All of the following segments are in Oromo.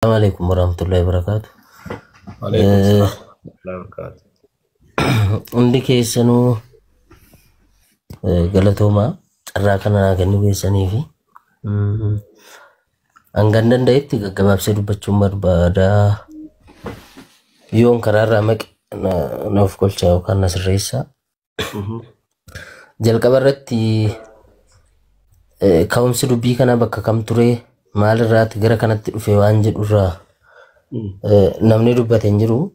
Assalamualaikum warahmatullahi wabarakatuh. Waalaikumsalam warahmatullahi wabarakatuh. Hundi keessanuu galatooma carraa kana kennu keessanii fi hangan danda'etti gaggabaabsee dubbachuun barbaada. Yoon karaarraa maqe naaf kolcha yookaan na sirreessa. Jalqaba irratti ka'umsi dubbii kana bakka kam ture? Maalirraati gara kanatti dhufe waan jedhurraa namni dubbate hin jiru.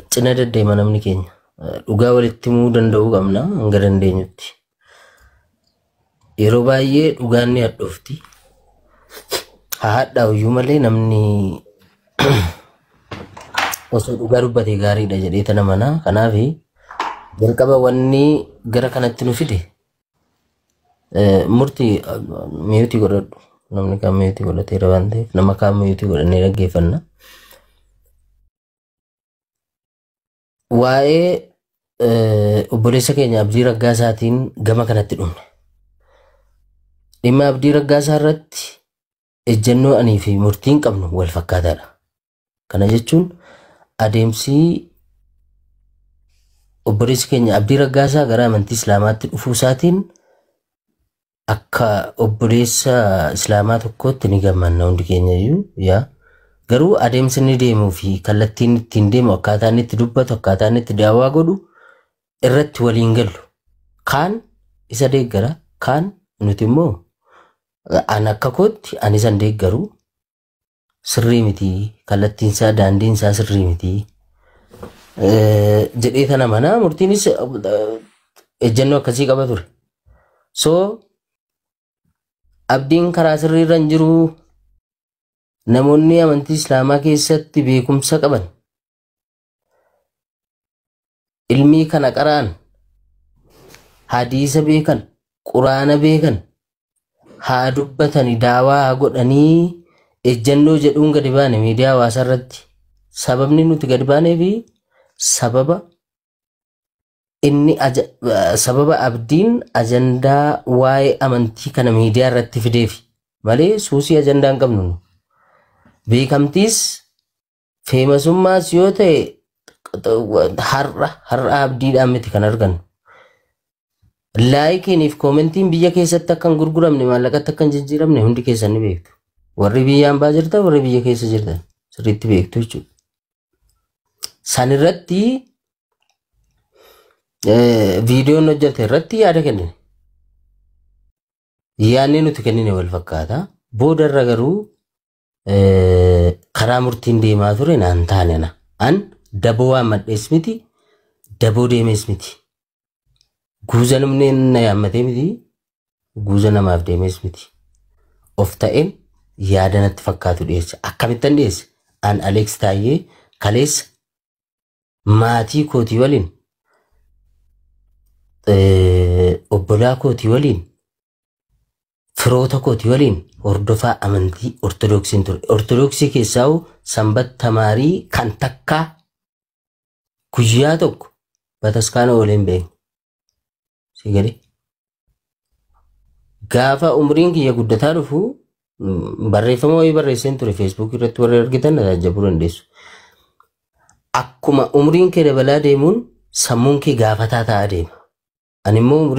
Cina deddeema namni keenya dhugaa walitti himuu danda'uu qabna hanga dandeenyutti. Yeroo baay'ee dhugaan ni hadhoofti. Haadhaa iyyuu malee namni osoo dhugaa dubbate gaariidha jedhee tana mana. Kanaaf jalqaba wanni gara kanatti nu fide murtii miyuutii godhadhu. Namni kaan miyuutii godhateera waan ta'eef nama kaan miyuutii godhannee dhaggeeffanna. Waa'ee obboleessa keenya Abdii Raggaasaatiin gama kanatti dhumne. Dhimma Abdii Raggaasaa irratti ejjennoo anii fi murtiin qabnu wal fakkaataadha. Kana jechuun adeemsi obboleessi keenya Abdii Raggaasaa gara amantii Islaamaatti dhufuu isaatiin akka obboleessa Islaamaa tokkootti ni gammanna hundi keenya iyyuu yaa. Garuu adeemsi inni deemuu fi kallattiin ittiin deemu akkaataa inni itti dubbatu akkaataa inni itti daawaa godhu irratti waliin gallu. Kaan isa deeggara kaan nuti immoo an akka kootti ani isan deeggaru sirrii miti kallattiinsaa daandiinsaa sirrii miti jedhee tana mana murtiinis ejjennoo akkasii qaba ture. So abdiin karaa sirriirra hin jiru. Namoonni amantii Islaamaa keessatti beekumsa qaban ilmii kana qaraan hadiisa beekan quraana beekan haa dubbatanii daawaa haa godhanii ejjennoo jedhuun gadi baane miidiyaa hawaasaa irratti. Sababni nuti gadi baanee fi sababa abdiin ajandaa waa'ee amantii kana miidiyaa irratti fideefi malee suusii ajandaa hin qabnu. Beekamtiis feemasummaas yoo ta'e har'a abdiidhaan miti kan argannu. Laayikiiniif koomentiin biyya keessatti akka hin gurguramne maallaqatti akka hin jijjiiramne hundi keessan ni beektu. Warri biyya hambaa jirtan warri biyya keessa jirtan sirriitti beektu jechuudha. San irratti viidiyoon hojjete irratti yaada kennine. Yaadni nuti kennine wal fakkaata. Boodarra garuu karaa murtiin deemaa ture naan taane an daboo waan madhees miti daboo deemees miti guuza namni na yaammatee miti guuza namaaf deemees miti of ta'een yaada natti fakkaatu dhiyeessa. Akkamittan dhiyeesse an Aleeks Taayyee kaleessa maatii kootii waliin obbolaa kootii waliin firoota kootii waliin hordofaa amantii ortodoksiin ture. Ortodoksii keessaa sanbat tamaarii kan takkaa guyyaa tokko bataskaana ooleen beekne. Sigalee gaafa umriin kiyya guddataa dhufu barreeffama wayii barreesseen ture feesbuuk irratti warri argitan tajaajiluu dandeessu. Akkuma umriin kee dabalaa deemuun sammuun kee gaafataa ta'aa deema. Ani immoo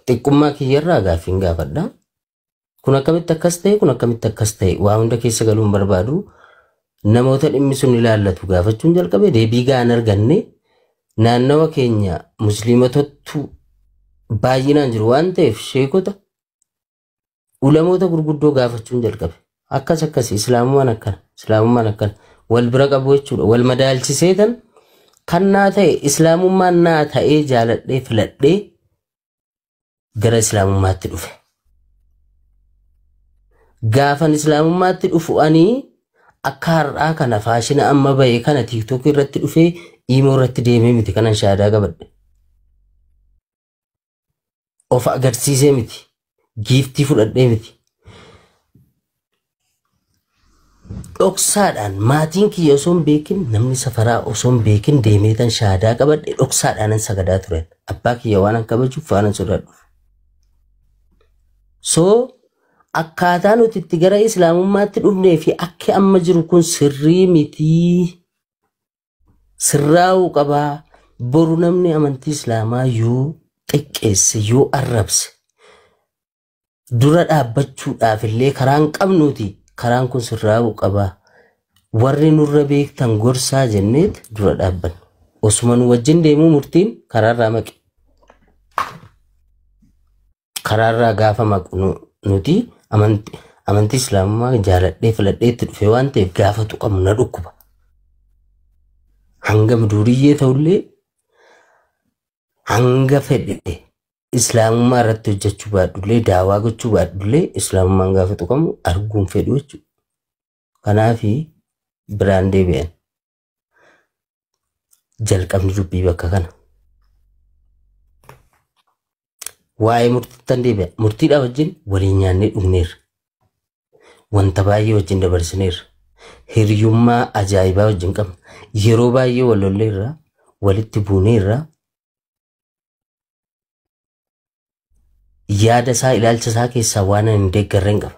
xiqqummaa kiyyarraa gaaffiin gaafadha. Kun akkamitti akkas ta'e kun akkamitti akkas ta'e waa hunda keessa galuun barbaadu namoota dhimmi sun ilaallatu gaafachuun jalqabe deebii gahaan arganne naannawa keenya musliimatottu baay'inaan jiru waan ta'eef sheekota ulamoota gurguddoo gaafachuun jalqabe. Akkasii islaamummaan akkana wal bira qabu jechuudha. Wal madaalchiseetan kan naa ta'e islaamummaan naa ta'ee jaaladhee filadhee gara islaamummaatti dhufe. Gaafan islaamummaatti dhufu ani akka har'aa kana faashina amma bahee kana tiiktook irratti dhufee iimoo irratti deemee miti kanan shaadaa qabadhe. Of agarsiisee miti giiftii fudhadhee miti. Dhoksaadhaan maatiin kiyya osoo hin beekin namni safaraa osoo hin beekin deemee tan shaadaa qabadhe dhoksaadhaanan sagadaa turen. Abbaa kiyya waan an kabajuuf waan an sodaadhuuf. So akkaataa nuti itti gara islaamummaatti dhufnee fi akka amma jiru kun sirrii miti. Sirraa'uu qabaa. Boru namni amantii islaamaa yoo xiqqeesse yoo arrabse dura dhaabbachuudhaaf illee karaan qabnuuti. Karaan kun sirraa'uu qabaa. Warri nurra beektan gorsaa jenneet dura dhaabbanne. Osuma nu wajjin deemuu murtiin karaarraa maqe. Karaarraa gaafa maqnu nuti amantii islaamummaa jaaladhee filadhee itti dhufe waan ta'eef gaafa tuqamu na dhukkuba. Hanga duriyyee ta'ullee hanga fedhe islaamummaa irratti hojjechuu baadhullee daawaa gochuu baadhullee islaamummaan gaafa tuqamu arguun fedhu jechuudha. Kanaafi biraan deebi'an jalqabni dubbii bakka kana. Waa'ee murtiittan deebi'a. Murtiidhaa wajjin waliin nyaannee dhugneerra. Wanta baay'ee wajjin dabarsineerra. Hiriyummaa ajaa'ibaa wajjin qabna. Yeroo baay'ee wal lolleerra, walitti buuneerra. Yaada isaa ilaalcha isaa keessaa waan hin deeggarreen qaba.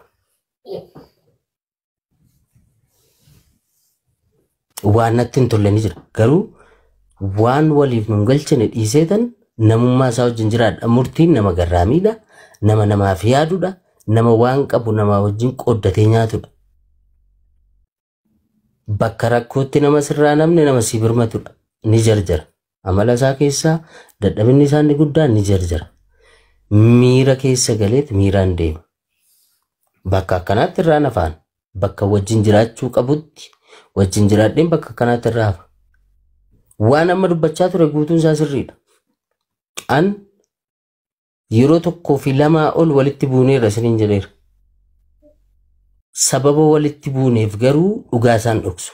Waan natti hin tolle ni jira. Garuu waan waliif nun galchine dhiiseetan namummaa isaa wajjin jiraadha. Murtiin nama garraamiidha. Nama namaaf yaadudha. Nama waan qabu nama wajjin qooddatee nyaatudha. Bakka rakkootti nama sirraa namni nama si birmatudha. Ni jarjara. Amala isaa keessaa dadhabinni isaa inni guddaan ni jarjara. Miira keessa galeet miiraan deema. Bakka akkanaatti irraa nafaan. Bakka wajjin jiraachuu qabutti wajjin jiraadheen bakka akkanaatti irraa hafa. Waan amma dubbachaa ture guutuun isaa sirriidha. An yeroo tokkoo fi lamaa ol walitti buuneerra isiniin jedheera. Sababa walitti buuneef garuu dhugaa isaan dhoksu.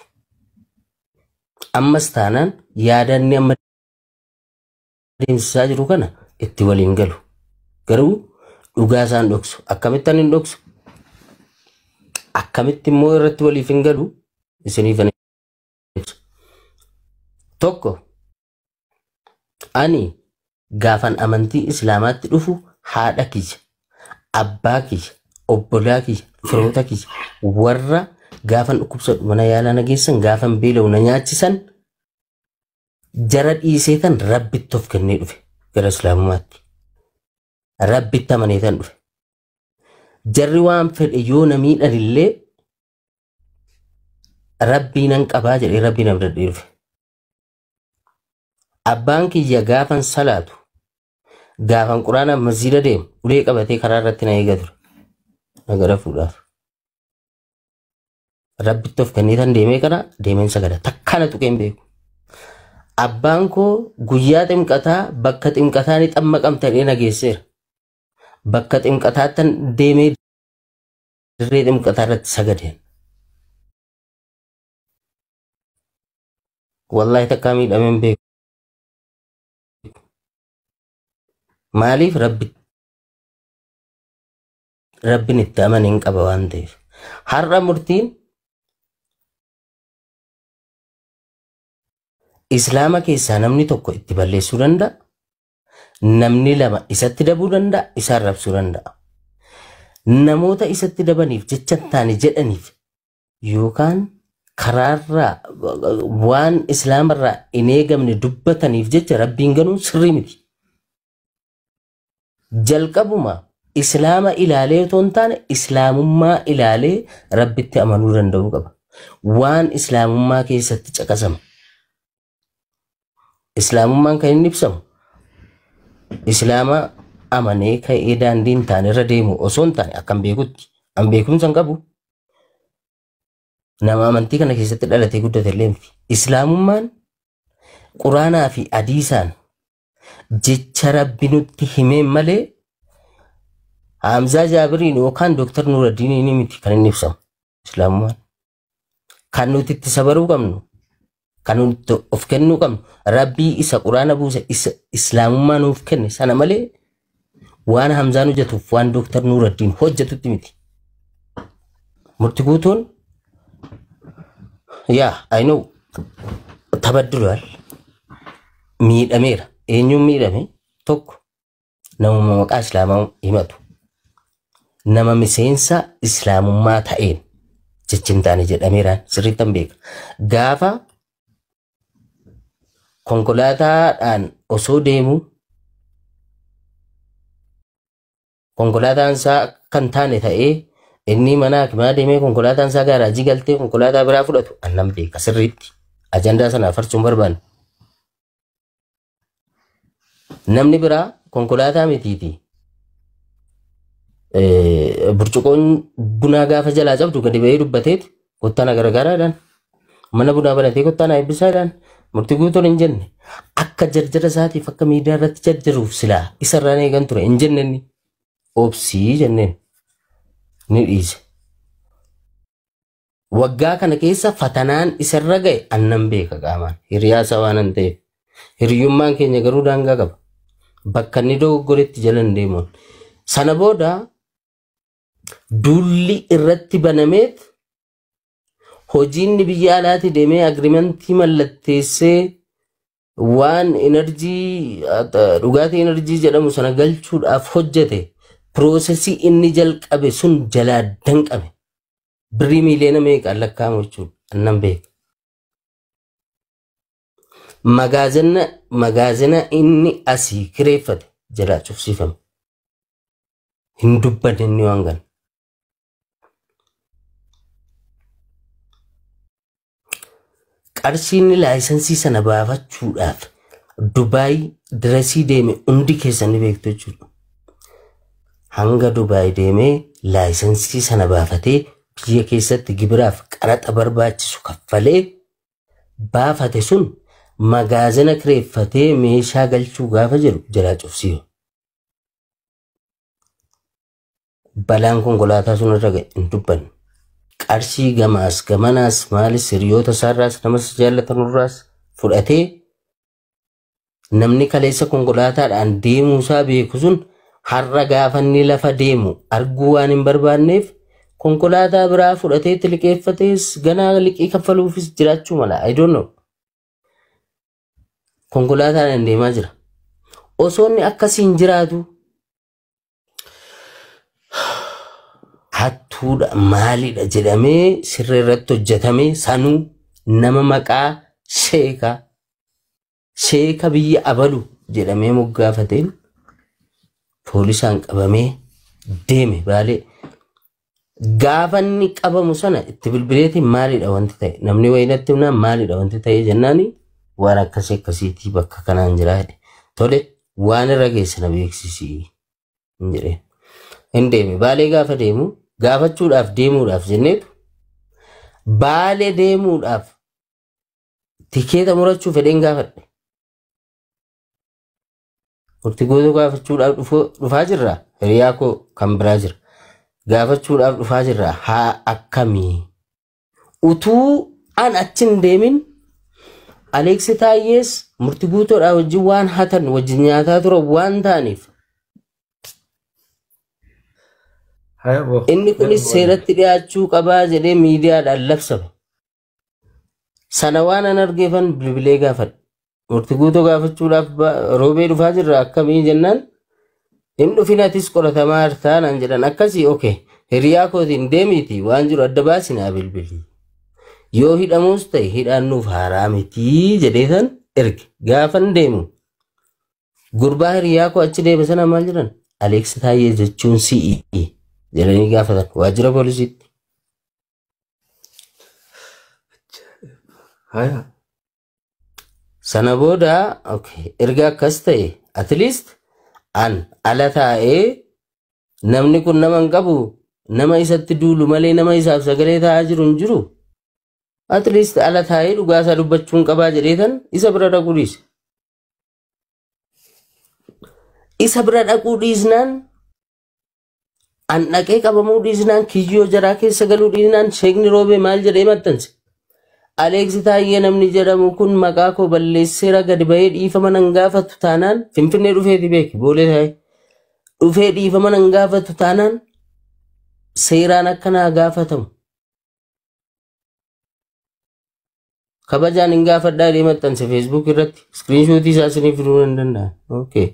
Ammas taanaan yaadanni amma deemsisaa jiru kana itti waliin galu. Garuu dhugaa isaan dhoksu. Akkamittan hin dhoksu? Akkamitti immoo irratti waliif hin galu isiniif hin ibsu. Tokko ani gaafan amantii islaamaatti dhufu haadha kiyya, abbaa kiyya, obbolaa kiyya, firoota kiyya warra gaafan dhukkubsadhu mana yaalaa na geessan gaafan beela'u na nyaachisan jara dhiiseetan rabbitti of kennee dhufe gara islaamummaatti. Rabbitti amaneetan dhufe. Jarri waan fedhe yoo na miidhan illee rabbii nan qabaa jedhee rabbii na biradhee dhufe. Abbaan kiyya gaafan salaatu gaafan quraana masjiida deemu ulee qabatee karaa irratti na eega ture. Na gara fuudhaaf. Rabbitti of kenneetan deemee kana deemeen sagada takka na tuqeen beeku. Abbaan koo guyyaa ximqataa bakka ximqataa ni xammaqamtanii na geesseera. Bakka ximqataattan deemee dirree ximqataa irratti sagadeen. Wallahi takkaa miidhameen beeku. Maaliif rabbiin itti amanin qaba waan ta'eef. Har'a murtiin islaama keessaa namni tokko itti balleessuu danda'a. Namni lama isatti dabuu danda'a, isa arrabsuu danda'a. Namoota isatti dabaniif jecha taane jedhaniif yookaan karaarraa waan islaamarraa hin eegamne dubbataniif jecha rabbiin ganuun sirrii miti. Jalqabuma islaama ilaalee otoo hin taane islaamummaa ilaalee rabbitti amanuu danda'uu qaba. Waan islaamummaa keessatti caqasama. Islaamummaan kan inni ibsamu islaama amanee ka'ee daandii hin taane irra deemu osoo hin taane akkam beekutti an beekumsa hin qabu. Nama amantii kana keessatti dhalatee guddate illee miti. Islaamummaan quraanaa fi hadiisaan jecha rabbi nutti himeen malee Hamzaa Jaabiriin yookaan Dooktar Nuuraddiin miti kan inni ibsamu. Islaamummaan kan nuti itti sabaruu qabnu kan nuti of kennuu qabnu rabbii isa quraana buuse isa islaamummaa nuuf kenne sana malee waan Hamzaan hojjetuuf waan Dooktar Nuuraddiin hojjetutti miti. Murti guutuun I know tabaddulaal miidhameera. Eenyuun miidhame? Tokko namuma maqaa islaamaa himatu. nama miseensa islaamummaa ta'een jechin taane jedhameeraan sirriittan beeka. Gaafa konkolaataadhaan osoo deemu konkolaataan isaa kan taane ta'ee inni mana hakimaa deemee konkolaataan isaa gaaraajii galtee konkolaataa biraa fudhatu annan beeka sirriitti ajandaa sana farsuun barbaanne. Namni biraa konkolaataa mitiiti. Burcuqoon bunaa gaafa jalaa cabdu gadi ba'ee dubbateet kottaan garagaraadhaan mana bunaa banatee kottaan eebbisaadhaan murtii guutuun hin jenne akka jarjara isaatiif akka miidiyaa irratti jarjaruuf silaa isarraan eegan ture hin jenne inni obsii jenneen ni dhiise. Waggaa kana keessa fatanaan isarra ga'e annan beeka qaamaan hiriyaasa waan hin ta'eef hiriyummaan keenya garuu daangaa qaba. Bakka inni dogoggoretti jalan deemuun sana booda duulli irratti banameet hojiin biyya alaatti deemee agriimentii mallatteessee waan enerjii dhugaatii enerjii jedhamu sana galchuudhaaf hojjete piroosesii inni jalqabe sun jalaa danqame birrii miiliyoona meeqaan lakkaa'amu jechuudha annan beeka. Magaazina inni asii kireeffate jalaa cufsiifame hin dubbanne inni waan gana. Qarshiin laayisensii sana baafachuudhaaf Dubaay diresii deeme hundi keessanii beektu jechuudha. Hanga Dubaay deemee laayisensii sana baafatee biyya keessatti gibiraaf qaraxa barbaachisu kaffalee baafate sun magaazina kireeffatee meeshaa galchuu gaafa jiru jalaa cufsiisu. Balaan konkolaataa sun irra ga'e hin dubbanne. Qarshii gamaas gamanaas maalis hiriyoota isaarraas namas jaalatanurraas fudhatee namni kaleessa konkolaataadhaan deemuu isaa beeku sun har'a gaafa inni lafa deemu arguu waan hin barbaanneef konkolaataa biraa fudhatee liqeeffatees ganaa liqii kaffaluufis jiraachuu mala. I don't know. Konkolaataan deemaa jira. Osoo inni akkasiin jiraatu hattuudha maalidha jedhamee sirrii irratti hojjetamee sanuu nama maqaa sheeka biyya abalu jedhamee moggaafateen poolisaan qabamee deeme baalee. Gaafa inni qabamu sana itti bilbileetiin maalidha wanti ta'e namni wayinatti himnaan maalidha wanti ta'e jennaani waan akkasiitii bakka kanaan jira jedhe. Tole waan irra geesse na beeksisii hin jedheen. Hin deeme baalee gaafa deemu gaafachuudhaaf deemuudhaaf jenneetu baalee deemuudhaaf tikeeta murachuu fedheen gaafadhe. Murtii guutuu gaafachuudhaaf dhufaa jirra hiriyaa koo kan biraa jira. Gaafachuudhaaf dhufaa jirra haa akkamii utuu an achin deemin Aleeksi Taayyees murtii guutuudhaa wajjin waan hatan wajjin nyaataa ture waan ta'aniif inni kunis seeratti dhiyaachuu qabaa jedhee miidiyaadhaan labsame. Sana waan an argeefan bilbilee gaafadhe. Murtii guutuu gaafachuudhaaf roobee dhufaa jirra akkamii jennaan hin dhufinatis qoratamaa hartaanaan jedhan akkasii okay hiriyaa kootiin deemiitii waan jiru adda baasinaa bilbilii. Yoo hidhamuus ta'e hidhaannuuf haaraa mitii jedheetan erge gaafan deemu. Gurbaa hiriyaa koo achi deeme sana maal jedhan Aleeksi Taayyee jechuun CE jedhanii gaafatan waajjira poolisiitti. Sana booda erga akkas ta'e at least an ala taa'ee namni kun nama hin qabu nama isatti duulu malee nama isaaf sagalee taa'aa jiru hin jiru. At least ala taa'ee dhugaasaa dubbachuun qabaa jedheetan isa bira dhaquu dhiise. Isa bira dhaquu dhiisnaan an dhaqee qabamuu dhiisnaan kiyyoo jaraa keessa galuu dhiisnaan sheekni roobee maal jedhee maxxanse. Aleeksi Taayyee namni jedhamu kun maqaa koo balleesseera gadi bahee dhiifama nan gaafatu taanaan Finfinnee dhufeeti beeki boolee taa'e dhufee dhiifama nan gaafatu taanaan seeraan akkanaa gaafatamu. Kabajaan hin gaafadhaa jedhee maxxanse Facebook irratti screenshot isaa isiniif fiduu nan danda'a. Okay.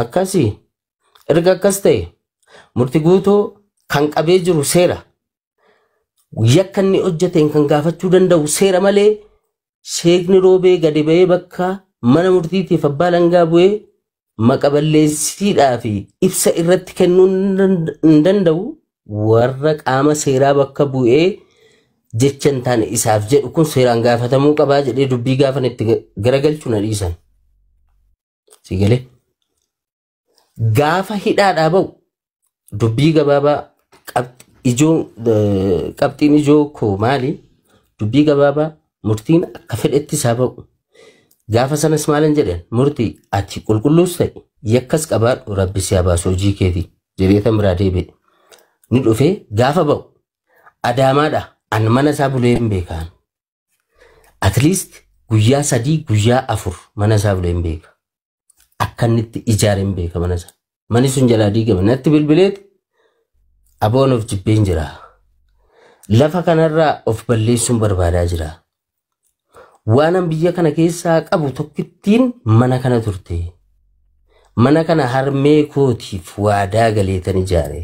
Akkasii erga akkas ta'e murtii guutuu kan qabee jiru seera yakka inni hojjeteen kan gaafachuu danda'u seera malee sheekni roobee gadi ba'ee bakka mana murtiitiif abbaa langaa bu'ee maqaballeessiidhaa fi ibsa irratti kennuu hin danda'u warra qaama seeraa bakka bu'ee jecha hin taane isaaf jedhu kun seeraan gaafatamuu qabaa jedhee dubbii gaafan itti garagalchuu na dhiisan. Sigalee gaafa hidhaadhaa ba'u dubbii gabaabaa qabxiin ijoo koo maali? Dubbii gabaabaa murtiin akka fedhetti isaa ba'u. Gaafa sanas maalan jedhan murtii ati qulqulluus ta'e yakkas qabaadhu rabbi si haa baasu hojii keetii jireetan biraa deebi'e. Ni dhufee gaafa ba'u Adaamaadha an mana isaa bulee hin beekaan. At least guyyaa 3 guyyaa 4 mana isaa bulee hin beeka. Akka inni itti ijaare hin beeka mana isaa. Mani sun jalaa diigame natti bilbileeti aboon of jibbeen jira. Lafa kanarraa of balleessuun barbaadaa jira. Waanan biyya kana keessaa qabu tokkittiin mana kana turte. Mana kana harmee kootiif waadaa galeetan ijaare.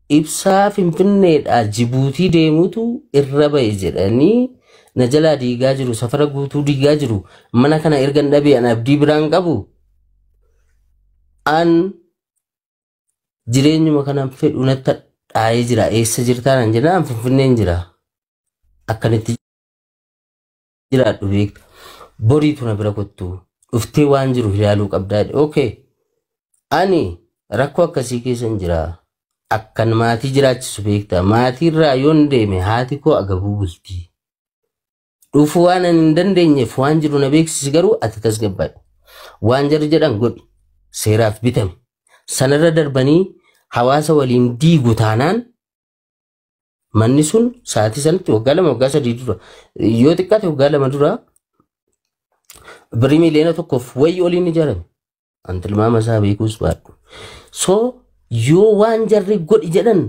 Ibsaa Finfinneedhaa Jibuutii deemuutu irra ba'e jedhanii na jalaa diigaa jiru safara guutuu diigaa jiru mana kana erga dhabee an abdii biraan qabu an jireenyuma kanaan fedhu natti dhaayee jira eessa jirtaan jedhaan Finfinneen jira akkanitti jiraadhu beekta boriitu na bira kottu dhuftee waan jiru ilaaluu qabdaa. Okay ani rakkoo akkasii keessan jira akkan maatii jiraachisu beekta maatiirraa yoon deeme haati koo agabuu bulti. Dhufu waan hin dandeenyeef waan jiru na beeksisi garuu ati tasgabbaadhu. Waan jarri jedhan godhi seeraaf bitame. Sanarra darbanii hawaasa waliin diigu taanaan manni sun sa'aatii sanatti waggaa 2 waggaa 3 dura yoo xiqqaate waggaa 2 dura birrii miliyoona 1 wayii oliin ijaarame. An tilmaama isaa beekuus baadhu. So yoo waan jarri godhi jedhan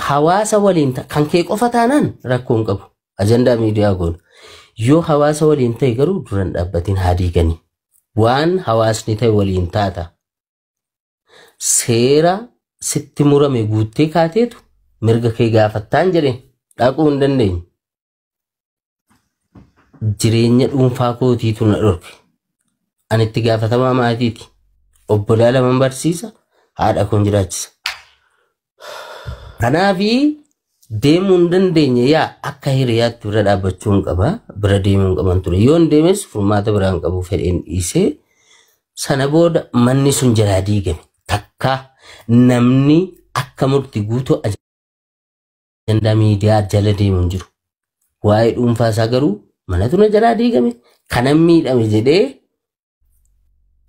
hawaasa waliin kan kee qofa taanaan rakkoon qabu. Ajandaa miidiyaa goona. Yoo hawaasa waliin ta'e garuu duran dhaabbatiin haa diiganii. Waan hawaasni ta'e waliin taata. Seera sitti murame guuttee kaateetu mirga kee gaafattaan jedhe dhaquu hin dandeenye. Jireenya dhuunfaa kootiitu na dhorke. Ani itti gaafatamaa maatiiti. Obbolaa 2 barsiisa haadha koon jiraachisa. Kanaafi deemuu hin dandeenye yaa akka hiriyaatti bira dhaabbachuu hin qaba bira deemuu hin qaban ture yoon deemes furmaata biraan qabu fedheen dhiisee sana booda manni sun jalaa diigame takka namni akka murtii guutuu ajandaa miidiyaa jala deemu hin jiru. Waa'ee dhuunfaa isaa garuu manatu na jalaa diigame kanan miidhame jedhee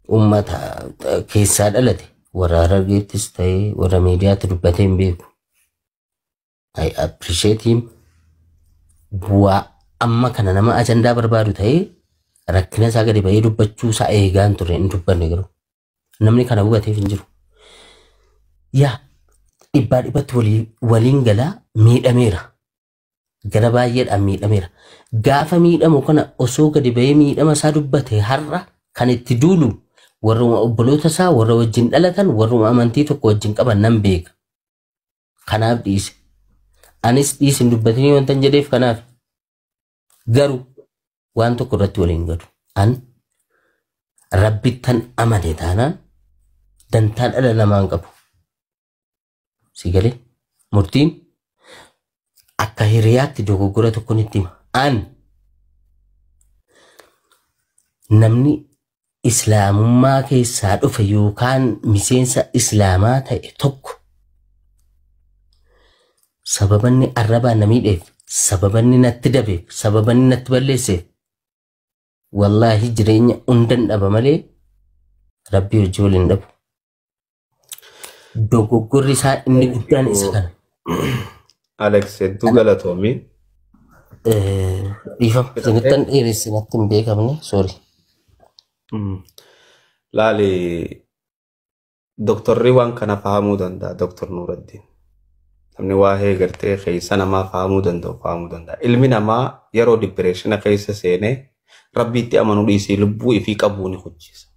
uummata keessaa dhalate warra Harargeettis ta'ee warra miidiyaatti dubbatee hin beeku. I appreciate him. Bu'aa amma kana nama ajandaa barbaadu ta'ee rakkina isaa gadi ba'ee dubbachuu isaa eegaan ture hin dubbanne garuu namni kana hubateef hin jiru. Yaa dhibbaa dhibbatti waliin galaa miidhameera. Gara baay'eedhaan miidhameera. Gaafa miidhamu kana osoo gadi ba'ee miidhama isaa dubbate har'a kan itti duulu warruma obboloota isaa warra wajjin dhalatan warruma amantii tokko wajjin qaban nan beeka. Kanaaf dhiise. Anis dhiisin dubbatanii wanta hin jedheef kanaaf garuu waan tokko irratti waliin galu. An rabbittan amane taanaan dantaa dhala namaan qabu. Sigalee murtiin akka hiriyaatti dogoggora tokkoon itti hima. An namni islaamummaa keessaa dhufe yookaan miseensa islaamaa ta'e tokko sababanni arrabaan na miidheef sababanni natti dabeef sababanni natti balleesseef wallaahi jireenya hundan dhaba malee rabbii hojii waliin dhabu. Dogoggorri isaa inni guddaan isa kana. Alex hedduu galatoomii. Dhiifama sagantaan dheeressi natti hin beekamne sorry. Laali doktorri waan kana fahamuu danda'a Dr. Nuuraddiin. Namni waa'ee gartee keessa namaa fahamuu danda'a. Ilmi namaa yeroo dipireeshina keessa seenee rabbiitti amanuu dhiisee lubbuu ifii qabuu ni hojjisa.